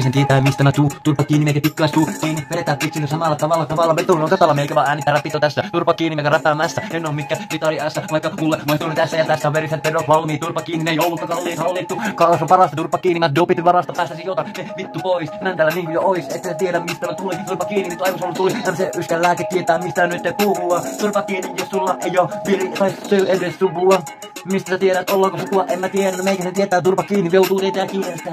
Sen tietää mistä mä tuu, turpa kiinni meikä tikkaistuu. Kiinni vedetään pitsinä samalla tavalla vetuun on katalla meikä vaan äänittää rapito tässä. Turpa kiinni meikä räpäämässä, en oo mikään vitari ässä. Vaikka mulle maistunut tässä ja tässä on veriset pedot valmiit. Turpa kiinni, ne joulutta kalliit hallittu. Kaos on parasta, turpa kiinni, mä dopit varasta päästä sijoita ne vittu pois. Näntäällä niinku jo ois, et sä tiedä mistä mä tulin. Turpa kiinni, nyt aivos tuli, se yskän lääke tietää mistä nyt te puhua. Turpa kiinni, jos sulla ei oo viri tai syy edes suvua. Mistä sä tiedät, ollaanko sukua, en mä tiedä, meikä se tietää, turpa kiinni, joutuu teitä kiertää.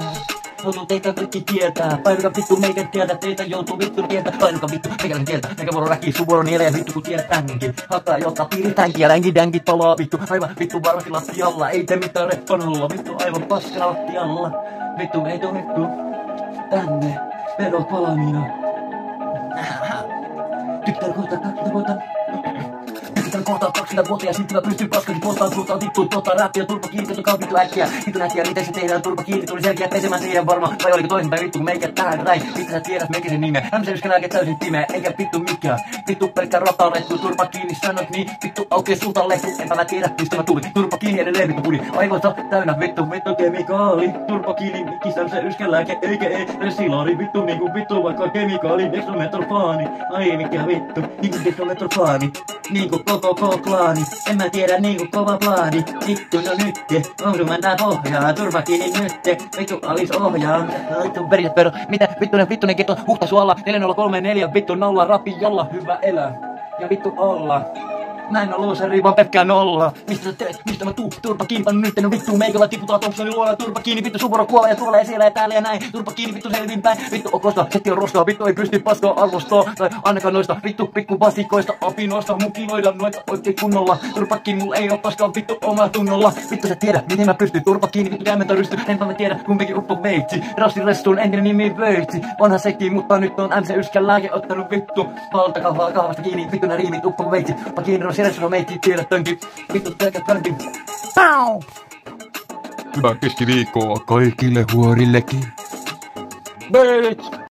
Joutuu teitä kaikki tietää, painuka vittu meikä tietää, teitä joutuu vittu tietää, painuka vittu meikäläisen tietää, meikä vuoro räkii, sun vuoro nielee vittu kun tiedät tämänkin. Hakkaa jotta piiritänkin ja länki dänki palaa vittu, aivan vittu varmasti lattialla, ei te mitään reppanalla, vittu aivan paskana lattialla. Vittu ei tuu vittu, tänne, pedot valmiina. Tykkään kohta 20 vuotta. Tykkään kohta 20 vuotta ja sitten mä pystyn paskakin poltaan suuntaan vittuun tuottaa räppiä turpa kiinni, tokaa vittu äkkiä. Vittu äkkiä, miten se tehdään turpa kiinni, tuli selkeä pesemään siihen varmaan. Vai oliko toisinpäin vittu kun meikä tähän näin. Vittu sä tiedät meikä sen nimeä, hämsen yskän lääke täysin pimeä, eikä vittu mikään. Vittu pelkkä ratalettu, turpa kiinni sanot niin, vittu aukee sulta lehtu. Enpä mä tiedä mistä mä tulin, turpa kiinni edelleen vittu puli. Aivonsa täynnä vittu kemikaali. Turpa kiinni, mikisän se yskän lääke, eikä resilaari. Vittu niinku vittu vaikka kemikaali, dextrometorfaani. Ai mikä vittu, niinku dextrometorfaani. Niinku koko klaani, en mä tiedä niinku kova plaani. Vittu no nytte, onko mä tää pohjaa, turpa kiinni nytte. Vittu alis ohjaa, vittu veriset perot. Mitä vittu ne keto huhtasuolla 4034 vittu 0 rapi jolla hyvä elää. Ja vittu olla. Mä en oo looseri, vaan pelkkää nolla. Mistä sä teet? Mistä mä tuu? Turpa kiinni, pannut nyt no vittu meikällä tiputaan Thompsonin luola. Turpa kiinni, vittu sun vuoro kuolee ja tuolee siellä ja täällä ja näin. Turpa kiinni, vittu selvinpäin. Vittu koska setti on roskaa, vittu ei pysty paskaa arvostaa. Tai ainakaan noista vittu pikku vasikoista apinoista mukiloida noita oikein kunnolla. Turpa kiinni, mulla ei oo paskaa vittu omaa tunnolla. Vittu sä tiedä, miten mä pystyn. Turpa kiinni, vittu käymmentä rysty. Enpä mä tiedä, kumpikin uppo veitsi. Rassi Ressun entinen nimi veitsi. Vanha sekki, mutta nyt on MC Yskän lääke ottanut vittu. Valtakahvaa kahvasta kiinni, vittu nää riimit uppo veitsi. Pakiin Rassi Ressun on meitsi. Tiedät tönki, vittu pelkät könki. Pau! Hyvää keskiviikkoa kaikille huorillekin. Bitch!